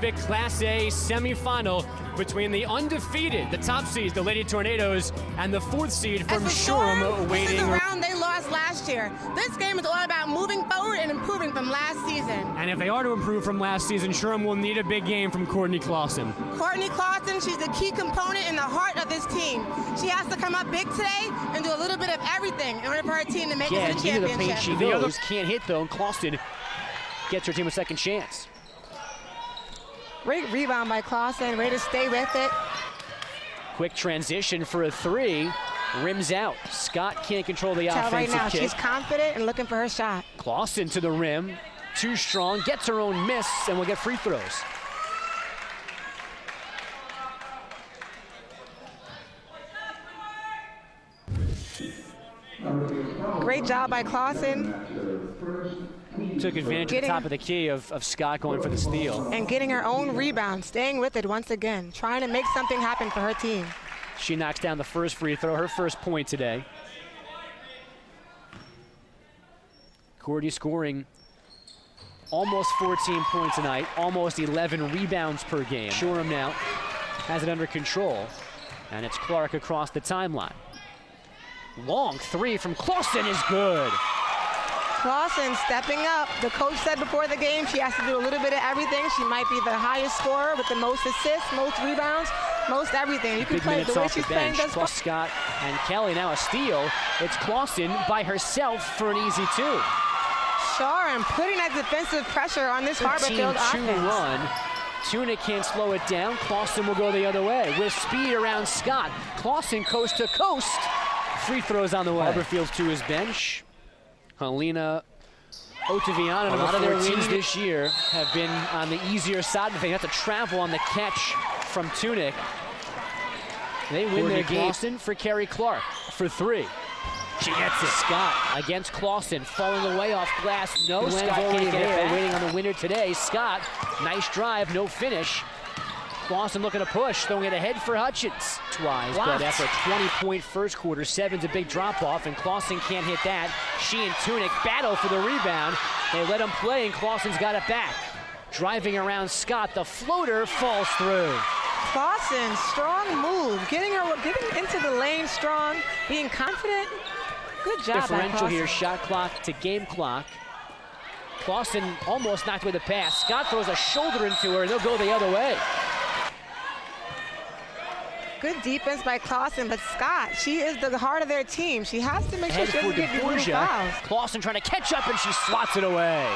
epic Class A semifinal between the undefeated, the top seeds, the Lady Tornadoes, and the 4th seed from Shoreham This is waiting. a round they lost last year. This game is all about moving forward and improving from last season. And if they are to improve from last season, Shoreham will need a big game from Courtney Clasen. Courtney Clasen, she's the key component in the heart of this team. She has to come up big today and do a little bit of everything in order for her team to make it to the into the paint championship. she goes. Can't hit though, and Clasen gets her team a second chance. Great rebound by Clasen, way to stay with it. Quick transition for a 3. Rims out. Scott can't control the Tell offensive right now, kick. she's confident and looking for her shot. Clasen to the rim. Too strong. Gets her own miss, and will get free throws. Great job by Clasen. Took advantage at the top of the key of Scott going for the steal. And getting her own rebound, staying with it once again, trying to make something happen for her team. She knocks down the first free throw, her first point today. Courtney scoring almost 14 points tonight, almost 11 rebounds per game. Shoreham now has it under control, and it's Clark across the timeline. Long 3 from Clasen is good. Clasen stepping up. The coach said before the game she has to do a little bit of everything. She might be the highest scorer with the most assists, most rebounds, most everything. You can play the way she's playing. Plus Scott and Kelly now a steal. It's Clasen by herself for an easy 2. Shoreham putting that defensive pressure on this Harborfield offense. 2 run. Tunick can't slow it down. Clasen will go the other way with speed around Scott. Clasen coast to coast. Free throws on the way. Harborfield to his bench. Helena Ottaviano, a lot of their wins this year have been on the easier side of things. They have to travel on the catch from Tunick. They win their game. Clasen for Kerry Clark for 3. She gets it. Scott against Clasen, falling away off glass. No, Scott can't get it back. Waiting on the winner today. Scott, nice drive, no finish. Clasen looking to push, throwing it ahead for Hutchins twice, but after a 20-point first quarter, 7's a big drop-off, and Clasen can't hit that. She and Tunick battle for the rebound. They let him play, and Clasen's got it back. Driving around Scott, the floater falls through. Clasen, strong move, getting into the lane strong, being confident. Good job Differential by Clasen. here, shot clock to game clock. Clasen almost knocked away the pass. Scott throws a shoulder into her, and they'll go the other way. Good defense by Clasen, but Scott, she is the heart of their team. She has to make sure she doesn't get these little fouls. Clasen trying to catch up, and she swats it away.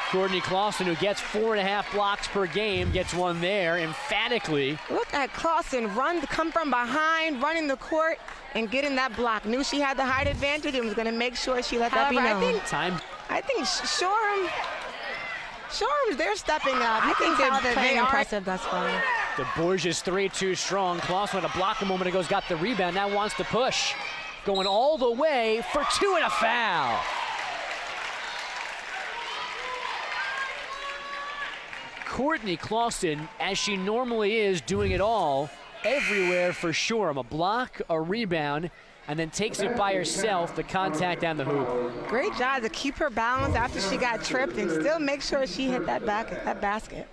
Courtney Clasen, who gets 4.5 blocks per game, gets one there emphatically. Look at Clasen come from behind, running the court, and getting that block. Knew she had the height advantage and was going to make sure she let that be known. I think Shoreham, they're stepping up. I think they're playing impressive thus far. The Borges 3 too strong. Clasen had a block a moment ago, got the rebound, now wants to push. Going all the way for 2 and a foul. Courtney Clasen, as she normally is, doing it all everywhere for Shoreham. A block, a rebound, and then takes it by herself, the contact down the hoop. Great job to keep her balance after she got tripped and still make sure she hit that basket.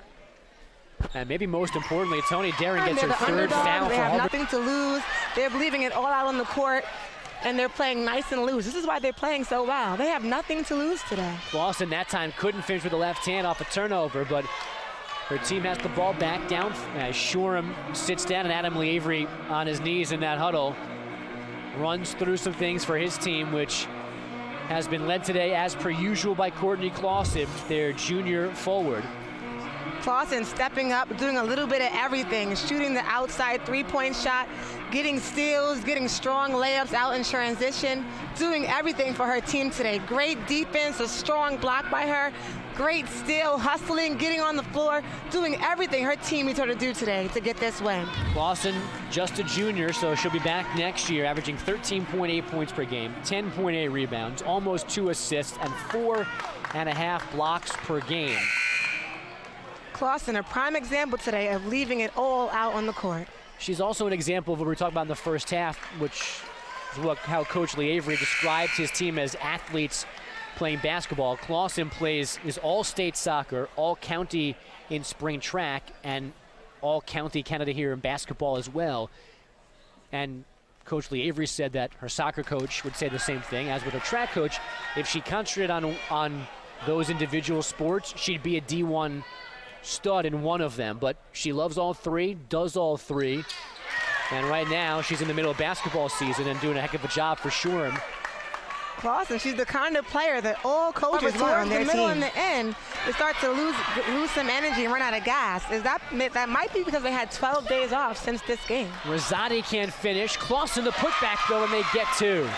And maybe most importantly, Tony Darren gets her third foul. They have nothing to lose. They're leaving it all out on the court, and they're playing nice and loose. This is why they're playing so well. They have nothing to lose today. Clasen that time couldn't finish with the left hand off a turnover, but her team has the ball back down as Shoreham sits down, and Adam Lee Avery on his knees in that huddle runs through some things for his team, which has been led today as per usual by Courtney Clasen, their junior forward. Clasen stepping up, doing a little bit of everything, shooting the outside three-point shot, getting steals, getting strong layups out in transition, doing everything for her team today. Great defense, a strong block by her, great steal, hustling, getting on the floor, doing everything her team needs her to do today to get this win. Clasen, just a junior, so she'll be back next year, averaging 13.8 points per game, 10.8 rebounds, almost 2 assists, and 4.5 blocks per game. Clasen, a prime example today of leaving it all out on the court. She's also an example of what we were talking about in the first half, which is how Coach Lee Avery describes his team as athletes playing basketball. Clasen is all-state soccer, all-county in spring track, and all-county Canada here in basketball as well. And Coach Lee Avery said that her soccer coach would say the same thing, as with her track coach. If she concentrated on those individual sports, she'd be a D1 stud in one of them. But she loves all three, does all three. And right now, she's in the middle of basketball season and doing a heck of a job for Shoreham. Clasen, she's the kind of player that all coaches want on their team. The middle and the end, they start to lose some energy and run out of gas. That might be because they had 12 days off since this game. Rosati can't finish. Clasen the putback though, and they get two.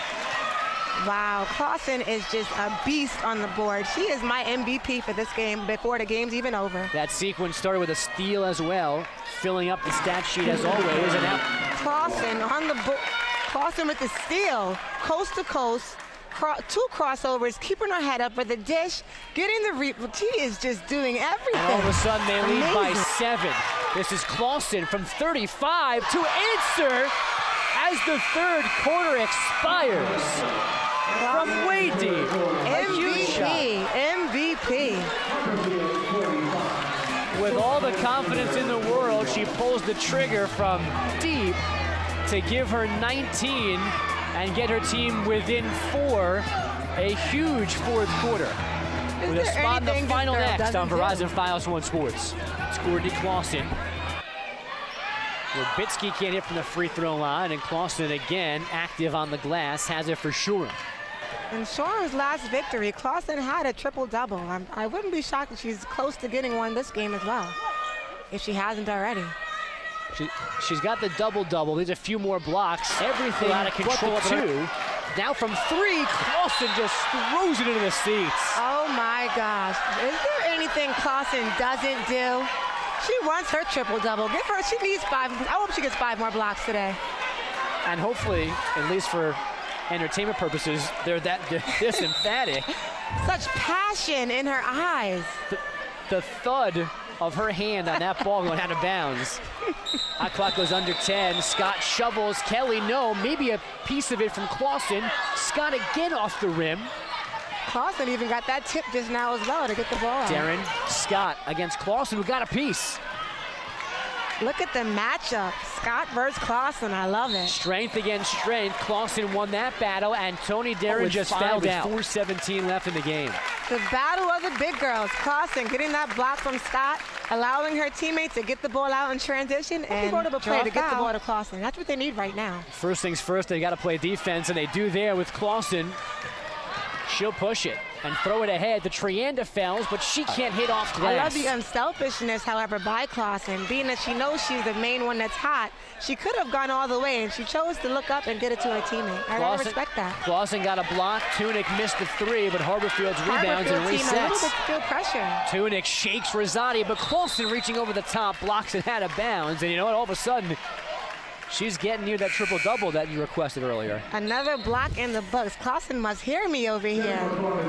Wow, Clasen is just a beast on the board. She is my MVP for this game before the game's even over. That sequence started with a steal as well, filling up the stat sheet as always. And now Clasen on the board. Clasen with the steal, coast to coast. Two crossovers, keeping her head up for the dish, getting the rebound. She is just doing everything. And all of a sudden they lead by 7. This is Clasen from 35 to answer as the third quarter expires. From way deep. MVP. With all the confidence in the world, she pulls the trigger from deep to give her 19 and get her team within 4, a huge fourth quarter. With a spot in the final next on Verizon Fios 1 Sports. It's Courtney Clasen. Warbitsky can't hit from the free throw line, and Clasen again active on the glass, has it for Shoreham. In Shoreham's last victory, Clasen had a triple-double. I wouldn't be shocked if she's close to getting one this game as well, if she hasn't already. She's got the double-double. There's a few more blocks. Everything out of control at 2. Now from 3, Clasen just throws it into the seats. Oh my gosh. Is there anything Clasen doesn't do? She wants her triple-double. Give her, she needs 5. I hope she gets 5 more blocks today. And hopefully, at least for entertainment purposes, they're this emphatic. Such passion in her eyes. The thud of her hand on that ball going out of bounds. Hot clock goes under 10. Scott shovels. Kelly, no. Maybe a piece of it from Clasen. Scott again off the rim. Clasen even got that tip just now as well to get the ball out. Darren Scott against Clasen, who got a piece. Look at the matchup. Scott versus Clasen. I love it. Strength against strength. Clasen won that battle, and Tony Darren just fouled out. 4:17 left in the game. The battle of the big girls. Clasen getting that block from Scott, allowing her teammate to get the ball out in transition, and play to get the ball to Clasen. That's what they need right now. First things first, they got to play defense, and they do there with Clasen. She'll push it and throw it ahead. The Trianda fouls, but she can't hit off glass. I love the unselfishness, however, by Clasen. Being that she knows she's the main one that's hot, she could have gone all the way, and she chose to look up and get it to her teammate. I gotta respect that. Clasen got a block. Tunick missed the 3, but Harborfield's rebounds and resets. A little bit still pressure. Tunick shakes Rosati, but Clasen reaching over the top, blocks it out of bounds. And you know what? All of a sudden, she's getting near that triple-double that you requested earlier. Another block in the books. Clasen must hear me over here.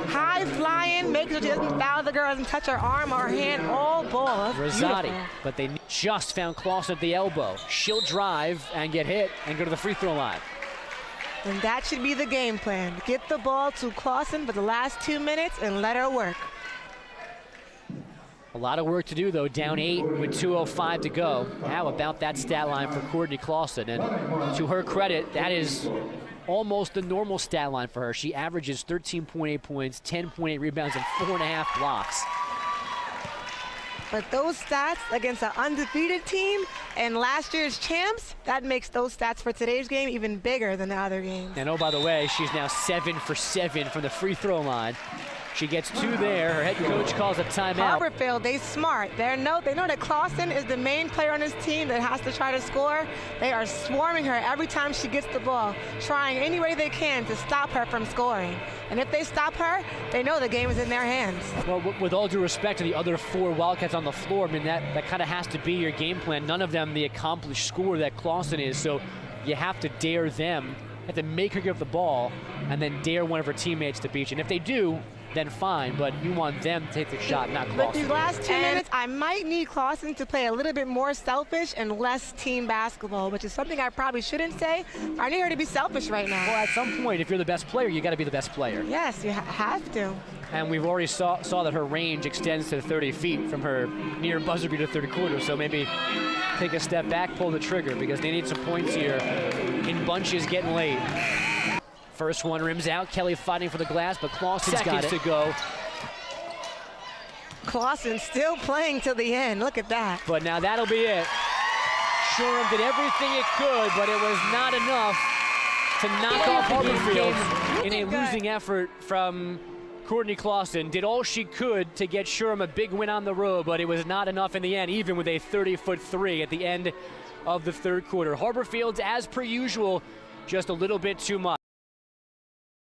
High flying, making sure she doesn't foul the girl, doesn't touch her arm or her hand, all ball. Rosati, but they just found Clasen at the elbow. She'll drive and get hit and go to the free throw line. And that should be the game plan. Get the ball to Clasen for the last 2 minutes and let her work. A lot of work to do, though. Down 8 with 2:05 to go. How about that stat line for Courtney Clasen? And to her credit, that is almost the normal stat line for her. She averages 13.8 points, 10.8 rebounds, and 4.5 blocks. But those stats against an undefeated team and last year's champs, that makes those stats for today's game even bigger than the other games. And oh, by the way, she's now 7 for 7 from the free throw line. She gets 2 there. Her head coach calls a timeout. Harborfield, they smart. They know that Clasen is the main player on this team that has to try to score. They are swarming her every time she gets the ball, trying any way they can to stop her from scoring. And if they stop her, they know the game is in their hands. Well, with all due respect to the other 4 Wildcats on the floor, I mean, that kind of has to be your game plan. None of them the accomplished scorer that Clasen is, so you have to dare them. You have to make her give the ball and then dare one of her teammates to beat you. And if they do, then fine, but you want them to take the shot, not Clasen. But these last 2 minutes, I might need Clasen to play a little bit more selfish and less team basketball, which is something I probably shouldn't say. I need her to be selfish right now. Well, at some point, if you're the best player, you got to be the best player. Yes, you have to. And we've already saw that her range extends to 30 feet from her near buzzer beater third quarter, so maybe take a step back, pull the trigger, because they need some points here in bunches getting late. First one rims out. Kelly fighting for the glass, but Clausen's got it. Seconds to go. Clasen still playing till the end. Look at that. But now that'll be it. Shoreham did everything it could, but it was not enough to knock off Harborfield in a losing effort from Courtney Clasen. Did all she could to get Shoreham a big win on the road, but it was not enough in the end, even with a 30-foot three at the end of the third quarter. Harborfield's, as per usual, just a little bit too much.